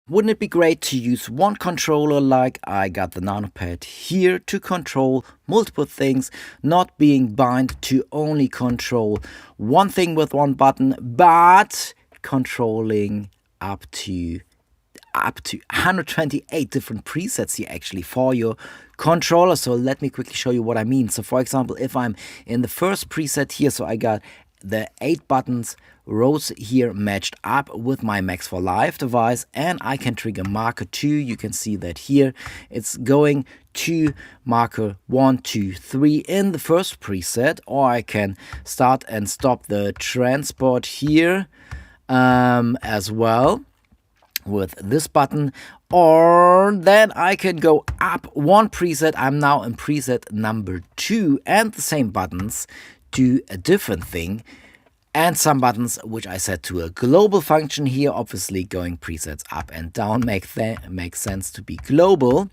Wouldn't it be great to use one controller like I got the nanopad here to control multiple things, not being bound to only control one thing with one button, but controlling up to 128 different presets here actually for your controller. So let me quickly show you what I mean. So for example, if I'm in the first preset here, so I got the 8 buttons rows here matched up with my Max4 Live device, and I can trigger marker 2. You can see that here it's going to marker 1, 2, 3 in the first preset, or I can start and stop the transport here as well with this button, or then I can go up one preset. I'm now in preset number 2, and the same buttons do a different thing, and some buttons which I set to a global function here, obviously going presets up and down makes sense to be global,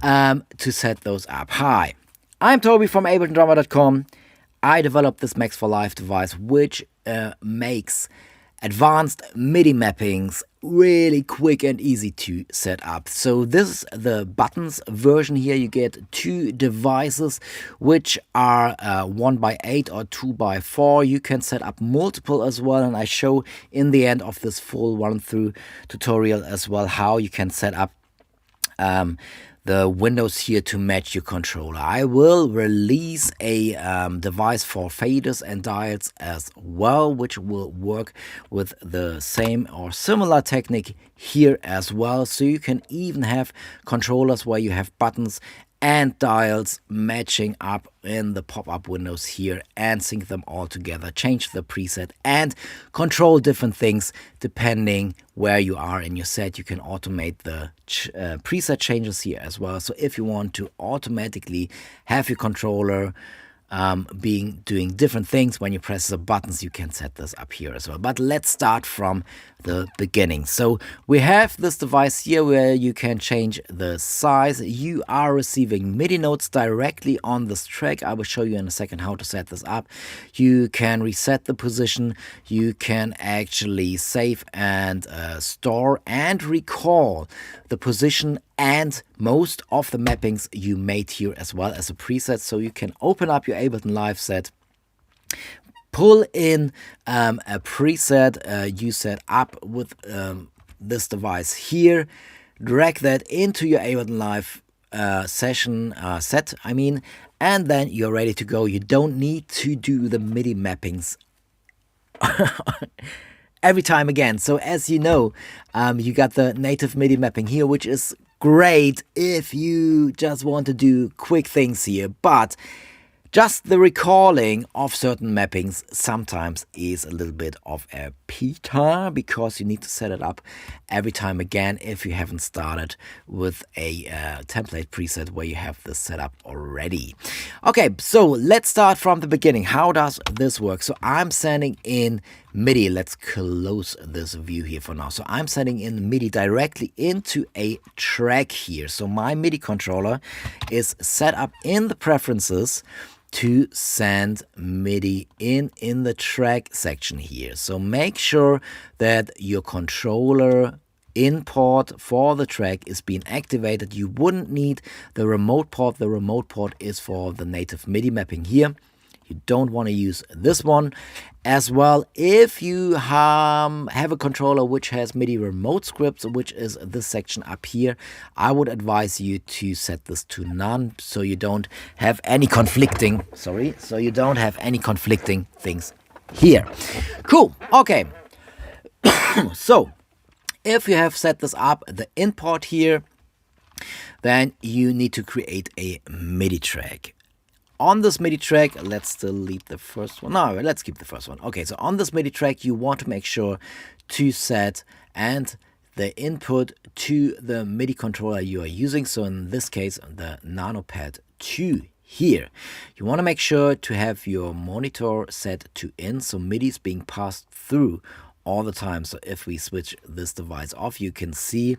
to set those up high. I'm Toby from abletondrummer.com. I developed this Max4 Live device which makes advanced MIDI mappings really quick and easy to set up. So this is the buttons version here. You get 2 devices which are 1x8 or 2x4. You can set up multiple as well, and I show in the end of this full run-through tutorial as well how you can set up the windows here to match your controller. I will release a device for faders and dials as well, which will work with the same or similar technique here as well. So you can even have controllers where you have buttons and dials matching up in the pop-up windows here and sync them all together, change the preset and control different things depending where you are in your set. You can automate the preset changes here as well. So if you want to automatically have your controller doing different things when you press the buttons, you can set this up here as well. But let's start from the beginning. So we have this device here where you can change the size. You are receiving MIDI notes directly on this track. I will show you in a second how to set this up. You can reset the position. You can actually save and store and recall the position and most of the mappings you made here as well as a preset. So you can open up your Ableton Live set, pull in a preset you set up with this device here, drag that into your Ableton Live set, and then you're ready to go. You don't need to do the MIDI mappings every time again. So as you know, you got the native MIDI mapping here, which is great if you just want to do quick things here, but just the recalling of certain mappings sometimes is a little bit of a pita, because you need to set it up every time again if you haven't started with a template preset where you have this set up already. Okay, so let's start from the beginning. How does this work? So I'm sending in MIDI. Let's close this view here for now. So I'm sending in MIDI directly into a track here. So my MIDI controller is set up in the preferences to send MIDI in the track section here. So make sure that your controller import for the track is being activated. You wouldn't need the remote port. The remote port is for the native MIDI mapping here. You don't want to use this one as well. If you have a controller which has MIDI remote scripts, which is this section up here, I would advise you to set this to none, so you don't have any conflicting, things here. Cool. Okay. So if you have set this up, the import here, then you need to create a MIDI track. On this MIDI track, let's delete the first one. No, let's keep the first one. Okay, so on this MIDI track, you want to make sure to set and the input to the MIDI controller you are using. So in this case, the NanoPad 2 here. You want to make sure to have your monitor set to in, so MIDI is being passed through all the time. So if we switch this device off, you can see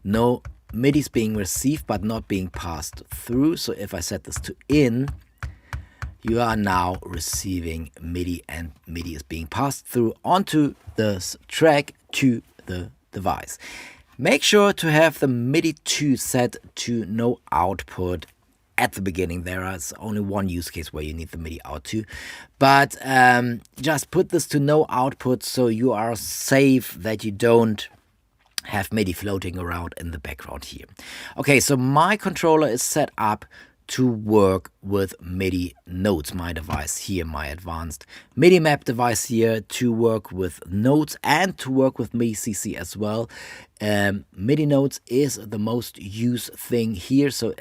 no MIDI is being received but not being passed through. So if I set this to in, you are now receiving MIDI, and MIDI is being passed through onto this track to the device. Make sure to have the MIDI 2 set to no output at the beginning. There is only one use case where you need the MIDI out to, but just put this to no output so you are safe that you don't have MIDI floating around in the background here. Okay, so my controller is set up to work with MIDI notes, my device here, my Advanced MIDI Map device here, to work with notes and to work with MIDI CC as well. MIDI notes is the most used thing here, so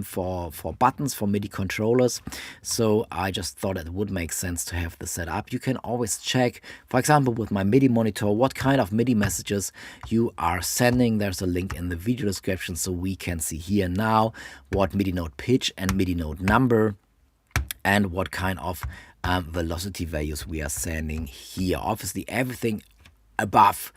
for buttons, for MIDI controllers. So I just thought it would make sense to have this set up. You can always check, for example, with my MIDI monitor, what kind of MIDI messages you are sending. There's a link in the video description, so we can see here now what MIDI note pitch and MIDI note number and what kind of velocity values we are sending here. Obviously, everything above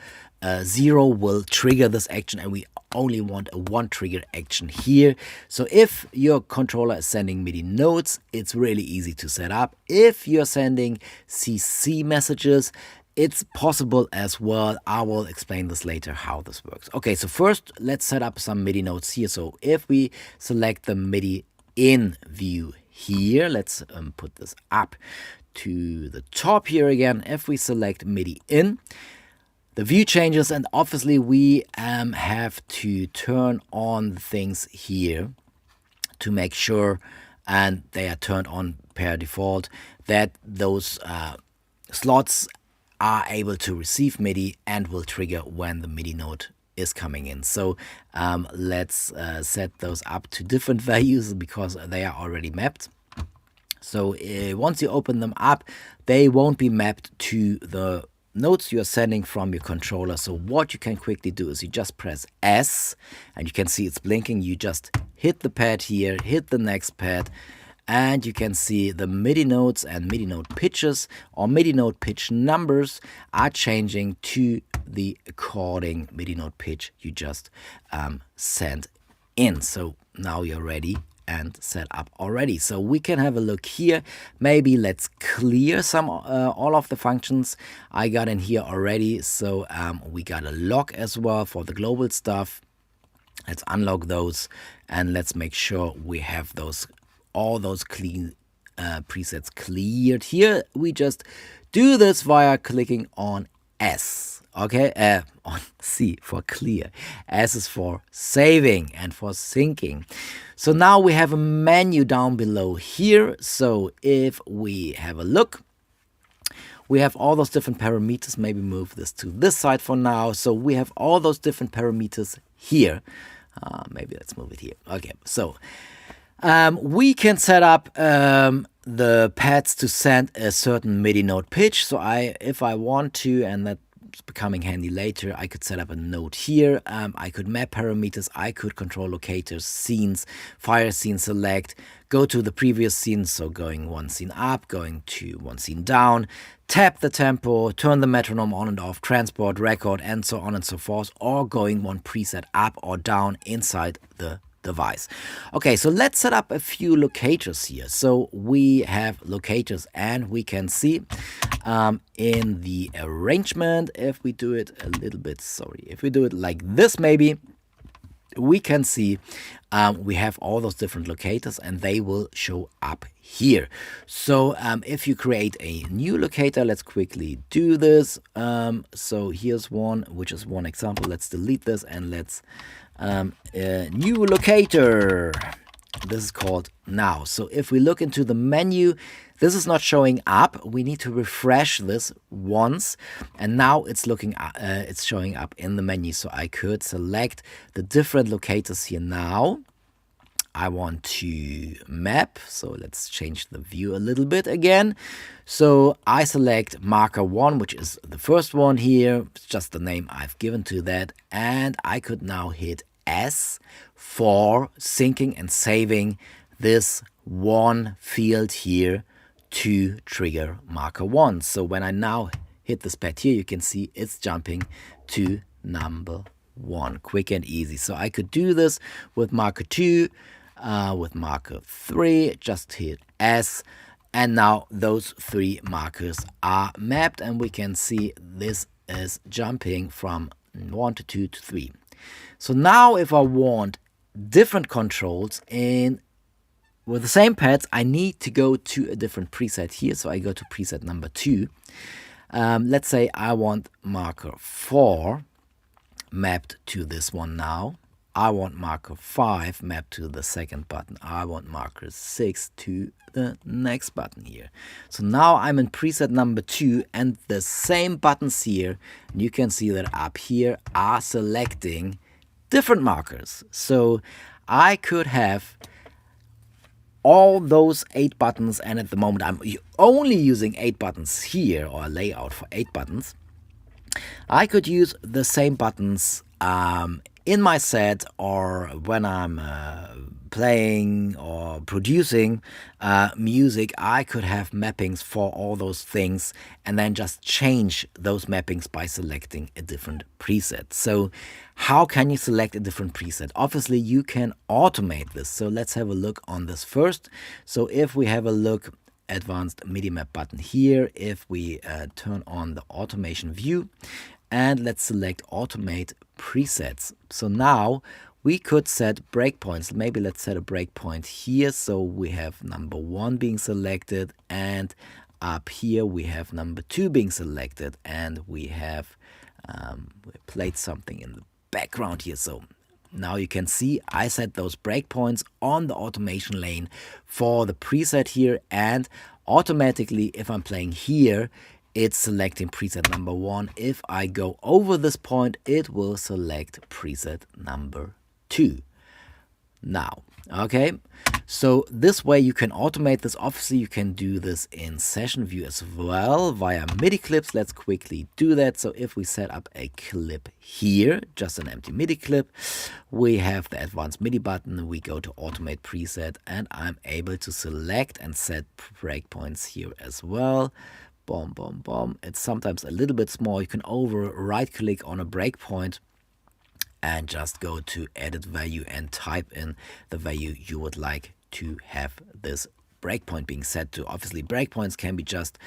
0 will trigger this action, and we only want a 1 trigger action here. So if your controller is sending MIDI notes, it's really easy to set up. If you're sending CC messages, it's possible as well. I will explain this later how this works. Okay, so first let's set up some MIDI notes here. So if we select the MIDI in view here, let's put this up to the top here again. If we select MIDI in, the view changes, and obviously we have to turn on things here to make sure, and they are turned on per default, that those slots are able to receive MIDI and will trigger when the MIDI note is coming in. So let's set those up to different values because they are already mapped. So once you open them up, they won't be mapped to the notes you are sending from your controller. So what you can quickly do is you just press S, and you can see it's blinking. You just hit the pad here, hit the next pad, and you can see the MIDI notes and MIDI note pitches or MIDI note pitch numbers are changing to the according MIDI note pitch you just sent in. So now you're ready and set up already. So we can have a look here. Maybe let's clear some all of the functions I got in here already. So we got a lock as well for the global stuff. Let's unlock those, and let's make sure we have all those clean presets cleared here. We just do this via clicking on S. Okay, on C for clear. S is for saving and for syncing. So now we have a menu down below here. So if we have a look, we have all those different parameters. Maybe move this to this side for now. So we have all those different parameters here. Maybe let's move it here. Okay, so we can set up the pads to send a certain MIDI note pitch. So if I want to, and that's becoming handy later, I could set up a note here. I could map parameters. I could control locators, scenes, fire scene select, go to the previous scene. So going one scene up, going to one scene down, tap the tempo, turn the metronome on and off, transport, record, and so on and so forth, or going one preset up or down inside the device. Okay, so let's set up a few locators here. So we have locators, and we can see in the arrangement, if we do it a little bit, if we do it like this, maybe we can see we have all those different locators, and they will show up here. So if you create a new locator, let's quickly do this. So here's one, which is one example. Let's delete this, and let's new locator. This is called now. So if we look into the menu, this is not showing up. We need to refresh this once, and now it's showing up in the menu. So I could select the different locators here now. I want to map, so let's change the view a little bit again. So I select marker 1, which is the first one here. It's just the name I've given to that, and I could now hit S for syncing and saving this one field here to trigger marker 1. So when I now hit this pad here, you can see it's jumping to number 1. Quick and easy. So I could do this with marker 2, with marker 3, just hit S, and now those 3 markers are mapped, and we can see this is jumping from 1 to 2 to 3. So now if I want different controls with the same pads, I need to go to a different preset here. So I go to preset number 2. Let's say I want marker 4 mapped to this one now. I want marker 5 mapped to the second button. I want marker 6 to the next button here. So now I'm in preset number 2 and the same buttons here. And you can see that up here are selecting different markers. So I could have all those 8 buttons, and at the moment I'm only using 8 buttons here, or a layout for 8 buttons. I could use the same buttons in my set, or when I'm playing or producing music. I could have mappings for all those things and then just change those mappings by selecting a different preset. So how can you select a different preset? Obviously you can automate this. So let's have a look on this first. So if we have a look, Advanced MIDI Map button here, if we turn on the automation view and let's select automate presets. So now we could set breakpoints. Maybe let's set a breakpoint here. So we have number 1 being selected, and up here we have number 2 being selected, and we have we played something in the background here. So now you can see I set those breakpoints on the automation lane for the preset here, and automatically if I'm playing here, it's selecting preset number 1. If I go over this point, it will select preset number 2. Now, okay, so this way you can automate this. Obviously you can do this in session view as well via MIDI clips. Let's quickly do that. So if we set up a clip here, just an empty MIDI clip, we have the advanced MIDI button, we go to automate preset, and I'm able to select and set breakpoints here as well. Boom, boom, boom. It's sometimes a little bit small. You can right click on a breakpoint and just go to edit value and type in the value you would like to have this breakpoint being set to. Obviously breakpoints can be just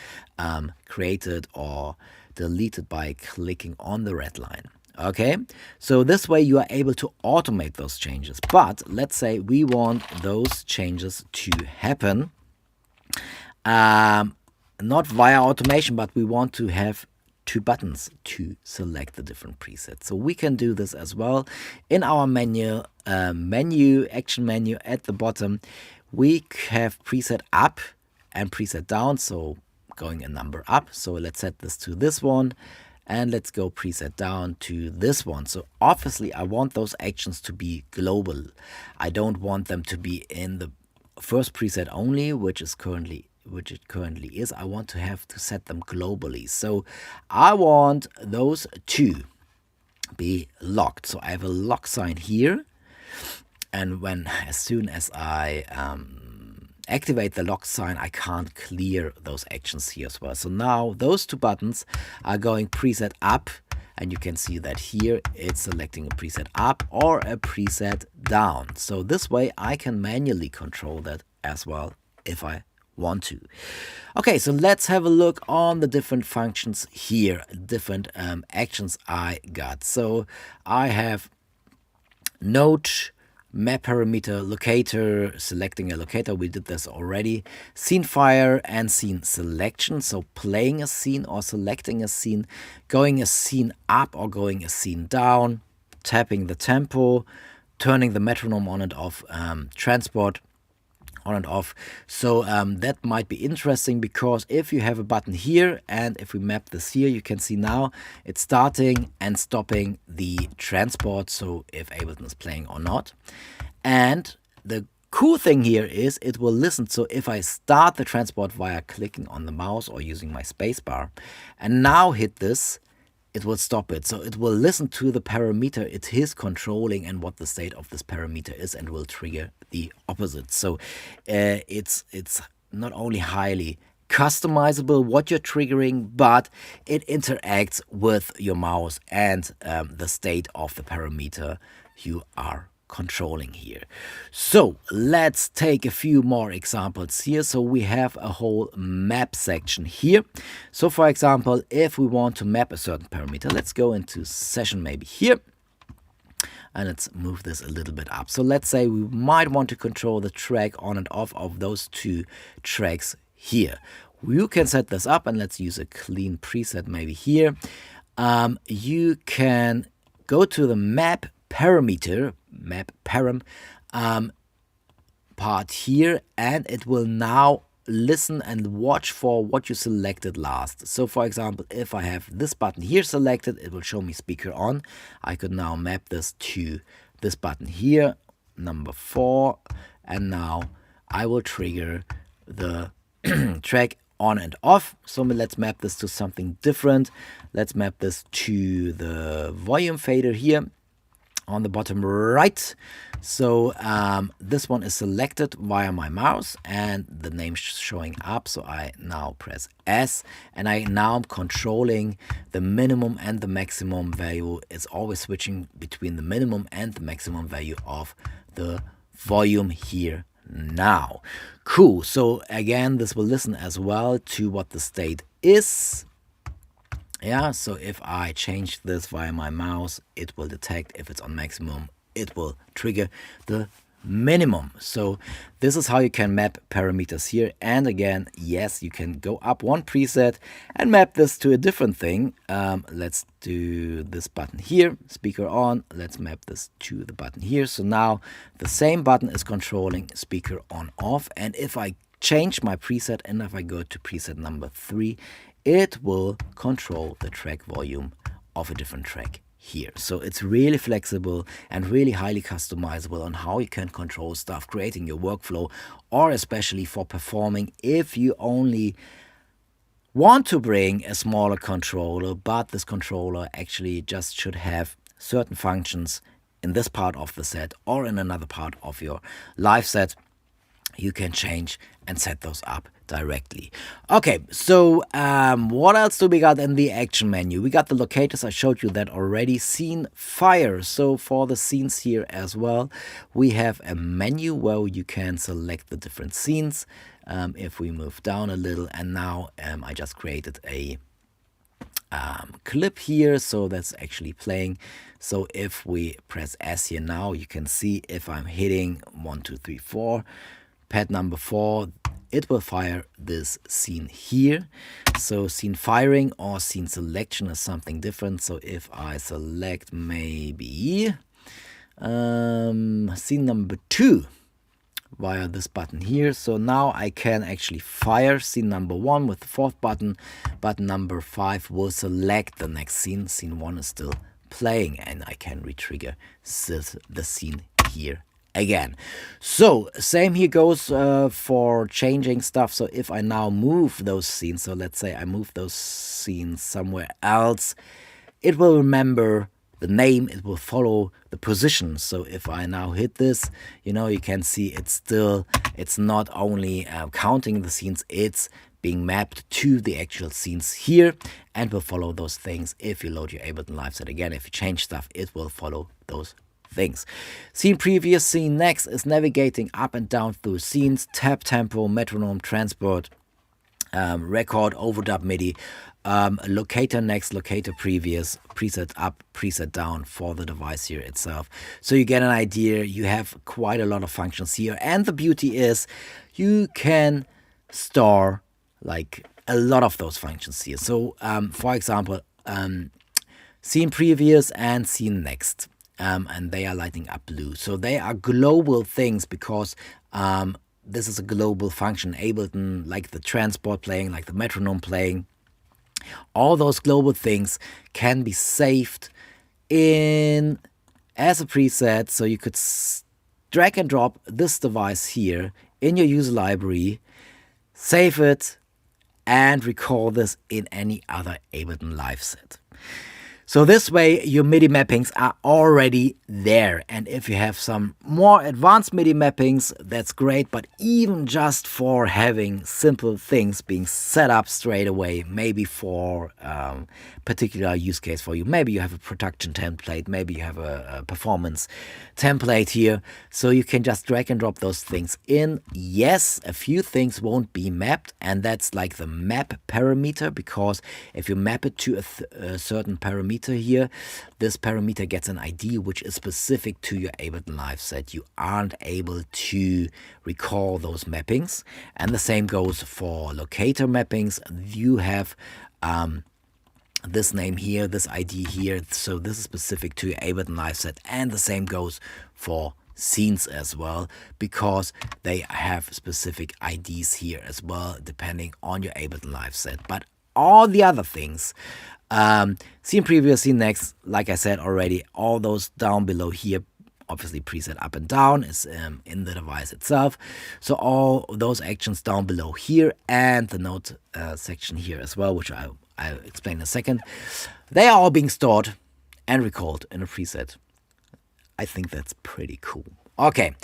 created or deleted by clicking on the red line. Okay, so this way you are able to automate those changes. But let's say we want those changes to happen not via automation, but we want to have 2 buttons to select the different presets. So we can do this as well in our action menu at the bottom. We have preset up and preset down, so going a number up. So let's set this to this one, and let's go preset down to this one. So obviously I want those actions to be global. I don't want them to be in the first preset only, which it currently is. I want to have to set them globally. So I want those 2 be locked. So I have a lock sign here, and as soon as I activate the lock sign, I can't clear those actions here as well. So now those 2 buttons are going preset up, and you can see that here it's selecting a preset up or a preset down. So this way I can manually control that as well if I want to. Okay, so let's have a look on the different functions here, different actions I got. So I have note, map parameter, locator, selecting a locator, we did this already, scene fire and scene selection, so playing a scene or selecting a scene, going a scene up or going a scene down, tapping the tempo, turning the metronome on and off, transport on and off. So that might be interesting, because if you have a button here and if we map this here, you can see now it's starting and stopping the transport, so if Ableton is playing or not. And the cool thing here is it will listen. So if I start the transport via clicking on the mouse or using my spacebar and now hit this, it will stop it. So it will listen to the parameter it is controlling and what the state of this parameter is, and will trigger the opposite. So it's not only highly customizable what you're triggering, but it interacts with your mouse and the state of the parameter you are controlling here. So let's take a few more examples here. So we have a whole map section here. So for example, if we want to map a certain parameter, let's go into session maybe here. And let's move this a little bit up. So let's say we might want to control the track on and off of those two tracks here. You can set this up, and let's use a clean preset maybe here. You can go to the map parameter, map param part here, and it will now listen and watch for what you selected last. So for example, if I have this button here selected, it will show me speaker on. I could now map this to this button here, number 4, and now I will trigger the track on and off. So let's map this to something different. Let's map this to the volume fader here on the bottom right. So this one is selected via my mouse and the name showing up. So I now press S, and I now am controlling the minimum and the maximum value. It's always switching between the minimum and the maximum value of the volume here now. Cool. So again, this will listen as well to what the state is. Yeah, so if I change this via my mouse, it will detect if it's on maximum, it will trigger the minimum. So this is how you can map parameters here. And again, yes, you can go up one preset and map this to a different thing. Let's do this button here, speaker on. Let's map this to the button here. So now the same button is controlling speaker on off. And if I change my preset and if I go to preset number 3, it will control the track volume of a different track here. So it's really flexible and really highly customizable on how you can control stuff, creating your workflow, or especially for performing if you only want to bring a smaller controller, but this controller actually just should have certain functions in this part of the set or in another part of your live set. You can change and set those up directly. Okay, so what else do we got in the action menu? We got the locators. I showed you that already. Scene fire. So for the scenes here as well, we have a menu where you can select the different scenes. If we move down a little, and now I just created a clip here, so that's actually playing. So if we press S here now, you can see if I'm hitting 1, 2, 3, 4, pad number 4, it will fire this scene here. So scene firing or scene selection is something different. So if I select maybe scene number 2 via this button here, so now I can actually fire scene number 1 with the 4th button. Button number 5 will select the next scene. Scene 1 is still playing, and I can retrigger the scene here again. So same here goes for changing stuff. So if I now move those scenes, so let's say I move those scenes somewhere else, it will remember the name, it will follow the position. So if I now hit this, you know, you can see it's not only counting the scenes, it's being mapped to the actual scenes here, and will follow those things. If you load your Ableton live set again, if you change stuff, it will follow those things. Scene previous, scene next is navigating up and down through scenes, tap, tempo, metronome, transport, record, overdub MIDI, locator next, locator previous, preset up, preset down for the device here itself. So you get an idea. You have quite a lot of functions here, and the beauty is you can store like a lot of those functions here. So for example, scene previous and scene next. And they are lighting up blue. So they are global things because this is a global function. Ableton, like the transport playing, like the metronome playing, all those global things can be saved in as a preset. So you could drag and drop this device here in your user library, save it, and recall this in any other Ableton live set. So this way your MIDI mappings are already there, and if you have some more advanced MIDI mappings, that's great, but even just for having simple things being set up straight away, maybe for particular use case for you, maybe you have a production template, maybe you have a performance template here, so you can just drag and drop those things in. Yes, a few things won't be mapped, and that's like the map parameter, because if you map it to a certain parameter here, this parameter gets an ID which is specific to your Ableton Live set. You aren't able to recall those mappings, and the same goes for locator mappings. You have this name here, this ID here, so this is specific to your Ableton Live set, and the same goes for scenes as well, because they have specific IDs here as well, depending on your Ableton Live set. But all the other things, scene preview, scene next, like I said already, all those down below here, obviously preset up and down is in the device itself. So all those actions down below here, and the note section here as well, which I'll explain in a second, they are all being stored and recalled in a preset. I think that's pretty cool. Okay,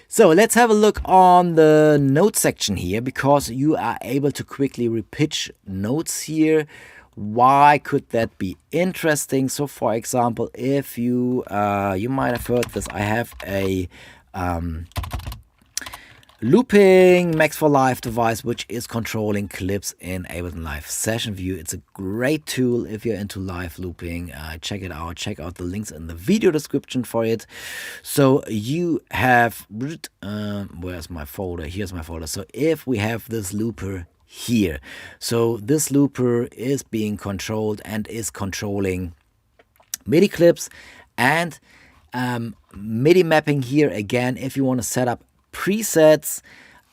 so let's have a look on the note section here, because you are able to quickly repitch notes here. Why could that be interesting? So for example, if you you might have heard this, I have a looping Max4 Live device which is controlling clips in Ableton Live Session View. It's a great tool if you're into live looping. Check it out. Check out the links in the video description for it. So you have, where's my folder? Here's my folder. So if we have this looper here, so this looper is being controlled and is controlling MIDI clips and MIDI mapping here. Again, if you want to set up presets,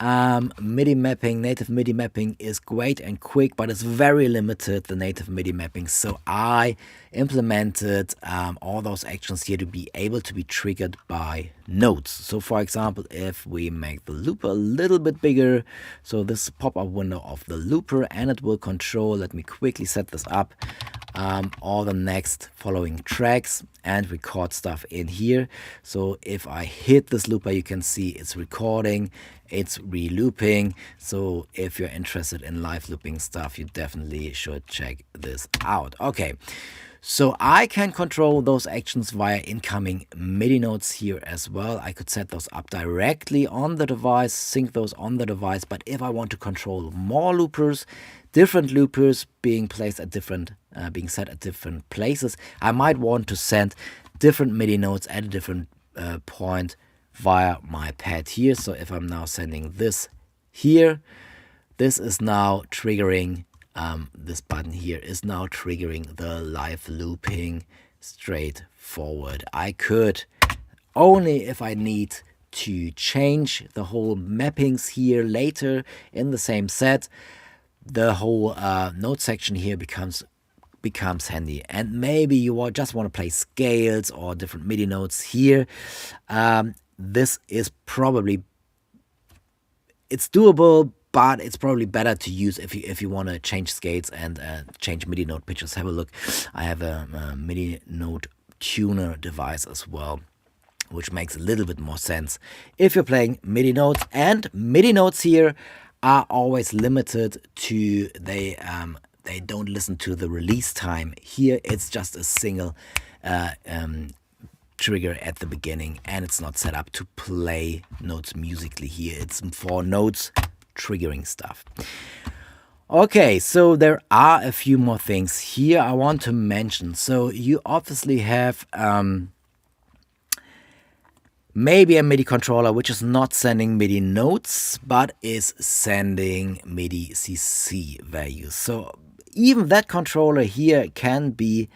MIDI mapping, native MIDI mapping is great and quick, but it's very limited, the native MIDI mapping. So I implemented all those actions here to be able to be triggered by notes. So for example, if we make the looper a little bit bigger, so this pop-up window of the looper, and it will control, let me quickly set this up, all the next following tracks and record stuff in here. So if I hit this looper, you can see it's recording, it's re-looping. So if you're interested in live looping stuff, you definitely should check this out. Okay, so I can control those actions via incoming MIDI notes here as well. I could set those up directly on the device, sync those on the device. But if I want to control more loopers, different loopers being placed at different, being set at different places, I might want to send different MIDI notes at a different point via my pad here. So if I'm now sending this here, this is now triggering, this button here is now triggering the live looping straightforward. I could only, if I need to change the whole mappings here later in the same set, the whole note section here becomes handy. And maybe you just want to play scales or different MIDI notes here. This is probably, it's doable, but it's probably better to use if you want to change scales and change MIDI note pitches. Have a look. I have a MIDI note tuner device as well, which makes a little bit more sense if you're playing MIDI notes. And MIDI notes here are always limited to, they don't listen to the release time. Here it's just a single trigger at the beginning, and it's not set up to play notes musically here. It's for notes triggering stuff. Okay, so there are a few more things here I want to mention. So you obviously have maybe a MIDI controller which is not sending MIDI notes, but is sending MIDI CC values. So even that controller here can be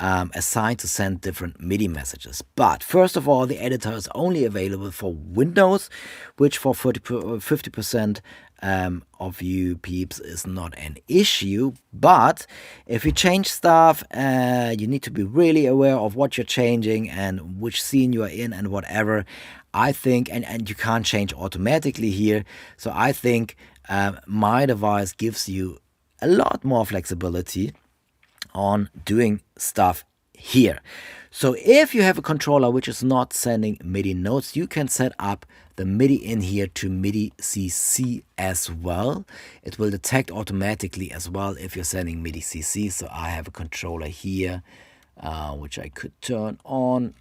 assigned to send different MIDI messages. But first of all, the editor is only available for Windows, which for 50% of you peeps is not an issue. But if you change stuff, you need to be really aware of what you're changing and which scene you are in and whatever. I think, and you can't change automatically here. So I think my device gives you a lot more flexibility on doing stuff here. So if you have a controller which is not sending MIDI notes, you can set up the MIDI in here to MIDI CC as well. It will detect automatically as well if you're sending MIDI CC. So I have a controller here, which I could turn on.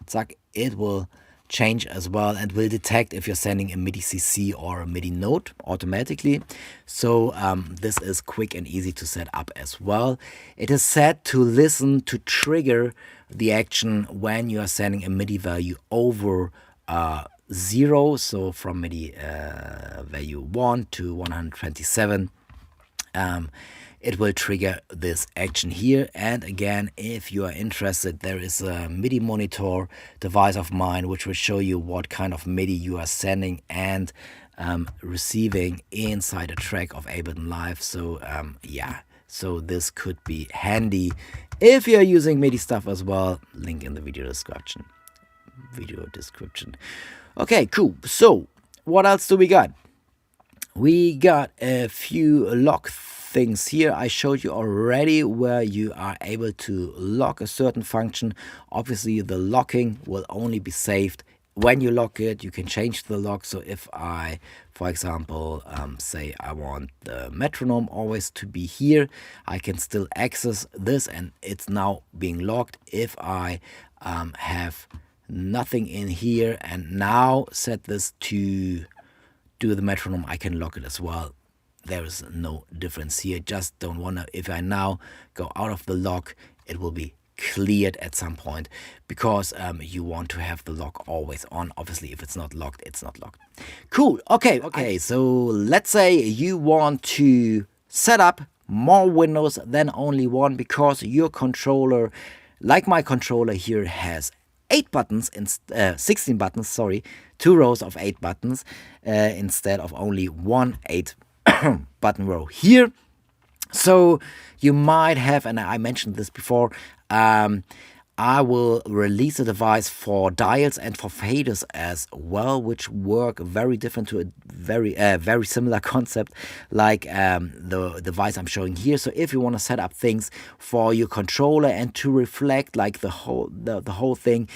Zack, it will change as well and will detect if you're sending a MIDI CC or a MIDI note automatically. So this is quick and easy to set up as well. It is set to listen to trigger the action when you are sending a MIDI value over 0, so from MIDI value 1 to 127. It will trigger this action here. And again, if you are interested, there is a MIDI monitor device of mine which will show you what kind of MIDI you are sending and receiving inside a track of Ableton Live. So yeah, so this could be handy if you are using MIDI stuff as well. Link in the video description. Okay, cool. So what else do we got? We got a few lock things here. I showed you already where you are able to lock a certain function. Obviously the locking will only be saved when you lock it. You can change the lock. So if I, for example, say I want the metronome always to be here, I can still access this and it's now being locked. If I have nothing in here and now set this to do the metronome, I can lock it as well. There is no difference here. Just don't want to, if I now go out of the lock, it will be cleared at some point because you want to have the lock always on. Obviously, if it's not locked, it's not locked. Cool. Okay. So let's say you want to set up more windows than only one because your controller, like my controller here, has 8 buttons, 16 buttons, sorry, 2 rows of 8 buttons instead of only one 8 button row here. So you might have, and I mentioned this before, I will release a device for dials and for faders as well, which work very different to a very similar concept like the device I'm showing here. So if you want to set up things for your controller and to reflect like the whole thing,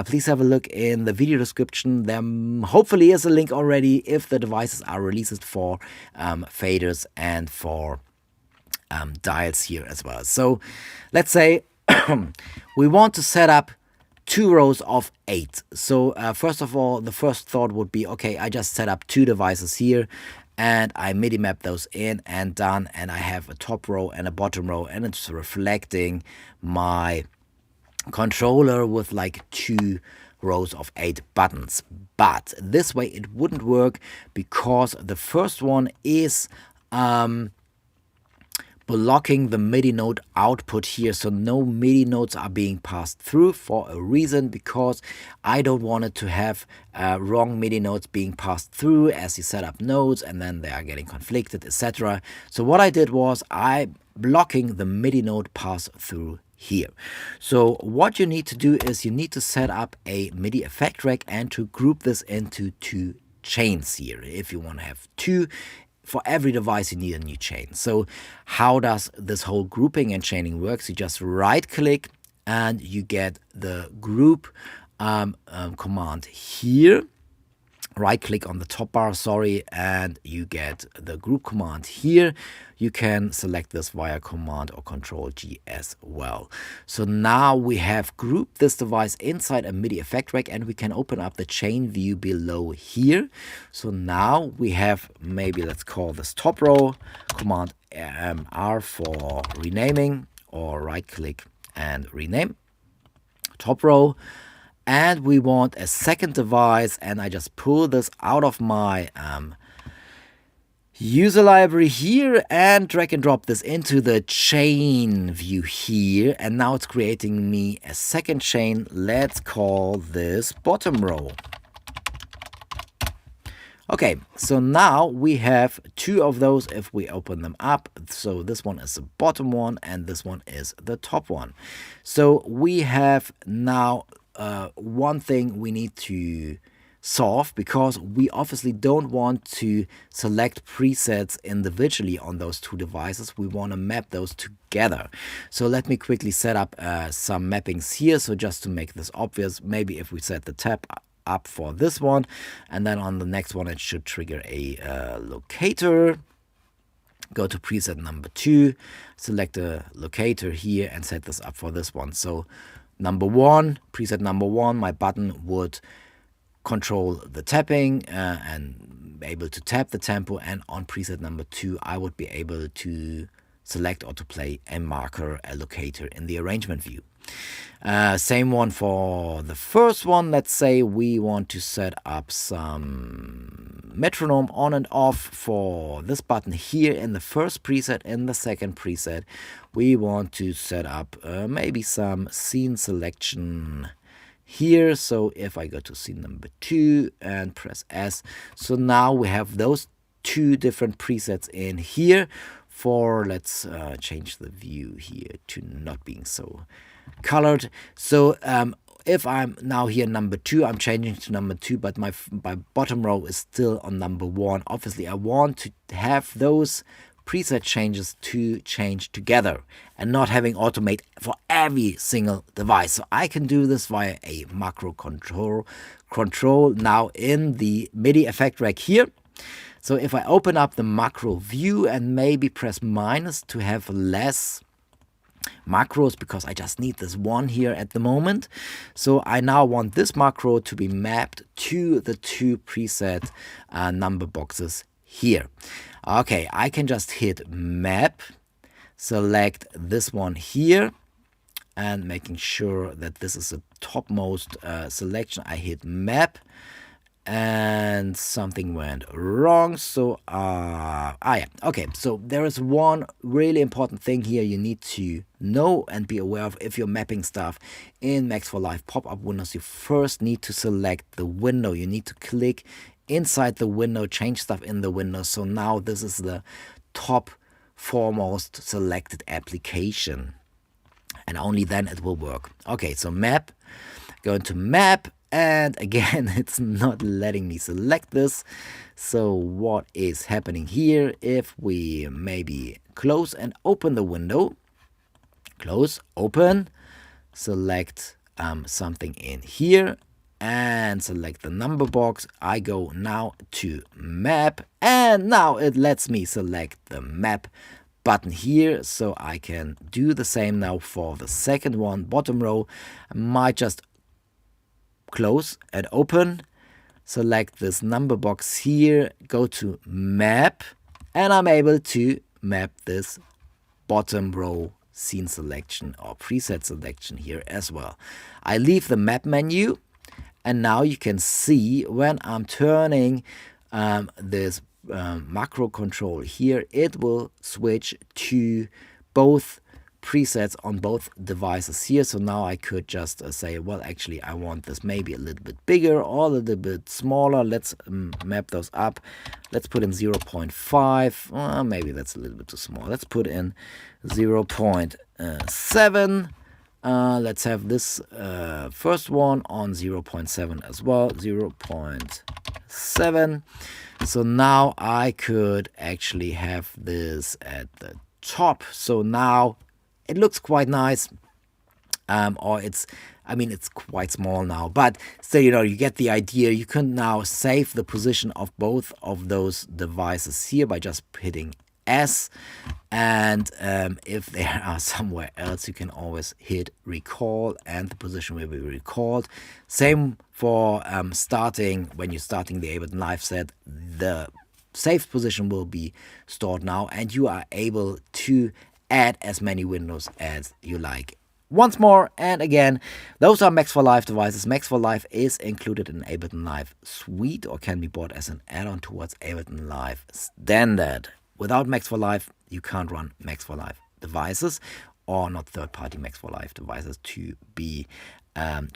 please have a look in the video description. There hopefully is a link already if the devices are released for faders and for dials here as well. So let's say we want to set up 2 rows of 8. So first of all, the first thought would be, okay, I just set up 2 devices here and I MIDI map those in and done, and I have a top row and a bottom row and it's reflecting my controller with like 2 rows of 8 buttons. But this way it wouldn't work because the first one is blocking the MIDI note output here, so no MIDI notes are being passed through for a reason, because I don't want it to have wrong MIDI notes being passed through as you set up notes and then they are getting conflicted, etc. So what I did was I blocking the MIDI note pass through here. So what you need to do is you need to set up a MIDI effect rack and to group this into 2 chains here. If you want to have 2, for every device you need a new chain. So how does this whole grouping and chaining works? You just right click and you get the group command here. Right click on the top bar, and you get the group command here. You can select this via Command or Control G as well. So now we have grouped this device inside a MIDI effect rack and we can open up the chain view below here. So now we have, maybe let's call this top row, Command R for renaming, or right click and rename top row. And we want a second device, and I just pull this out of my user library here and drag and drop this into the chain view here. And now it's creating me a second chain. Let's call this bottom row. Okay, so now we have 2 of those if we open them up. So this one is the bottom one and this one is the top one. So we have now one thing we need to solve, because we obviously don't want to select presets individually on those two devices. We want to map those together. So let me quickly set up some mappings here. So just to make this obvious, maybe if we set the tab up for this one, and then on the next one it should trigger a locator. Go to preset number 2, select a locator here and set this up for this one. So number 1, preset number 1, my button would control the tapping and be able to tap the tempo, and on preset number 2 I would be able to select or to play a marker, a locator in the arrangement view. Same one for the first one. Let's say we want to set up some metronome on and off for this button here in the first preset. In the second preset we want to set up maybe some scene selection here. So if I go to scene number 2 and press S, so now we have those two different presets in here for, let's change the view here to not being so colored. So if I'm now here number 2, I'm changing to number 2, but my bottom row is still on number 1. Obviously I want to have those preset changes to change together and not having automate for every single device. So I can do this via a macro control now in the MIDI effect rack here. So if I open up the macro view and maybe press minus to have less macros, because I just need this one here at the moment. So I now want this macro to be mapped to the two preset number boxes here. Okay, I can just hit map, select this one here, and making sure that this is the topmost selection, I hit map, and something went wrong. So yeah, okay, so there is one really important thing here you need to know and be aware of. If you're mapping stuff in Max for Live pop-up windows, you first need to select the window. You need to click inside the window, change stuff in the window. So now this is the top foremost selected application, and only then it will work. Okay, so map, go into map, and again it's not letting me select this. So what is happening here? If we maybe close and open the window, close, open, select something in here and select the number box, I go now to map, and now it lets me select the map button here. So I can do the same now for the second one, bottom row. I might just close and open, select this number box here, go to map, and I'm able to map this bottom row scene selection or preset selection here as well. I leave the map menu, and now you can see when I'm turning this macro control here, it will switch to both presets on both devices here. So now I could just say, well, actually I want this maybe a little bit bigger or a little bit smaller. Let's map those up. Let's put in 0.5. Maybe that's a little bit too small. Let's put in 0.7. Let's have this first one on 0.7 as well, 0.7. So now I could actually have this at the top. So now it looks quite nice, or it's quite small now, but still, you get the idea. You can now save the position of both of those devices here by just hitting S, and if they are somewhere else, you can always hit recall and the position will be recalled. Same for starting, when you're starting the Ableton Live set, the saved position will be stored now, and you are able to add as many windows as you like. Once more, and again, those are Max for Live devices. Max for Live is included in Ableton Live Suite, or can be bought as an add-on towards Ableton Live Standard. Without Max for Live, you can't run Max for Live devices, or not third-party Max for Live devices, to be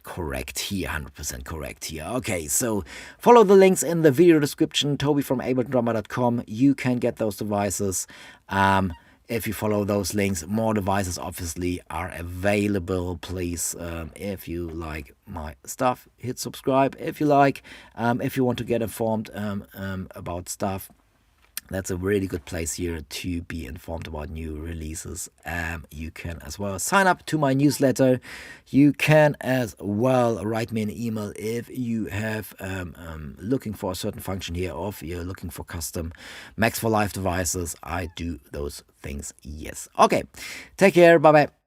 correct here, 100% correct here. Okay, so follow the links in the video description. Toby from abletondrummer.com. You can get those devices. If you follow those links, more devices obviously are available. Please, if you like my stuff, hit subscribe. If you like, if you want to get informed about stuff, that's a really good place here to be informed about new releases. You can as well sign up to my newsletter. You can as well write me an email if you have looking for a certain function here, or if you're looking for custom Max for Live devices. I do those things, yes. Okay, take care, bye bye.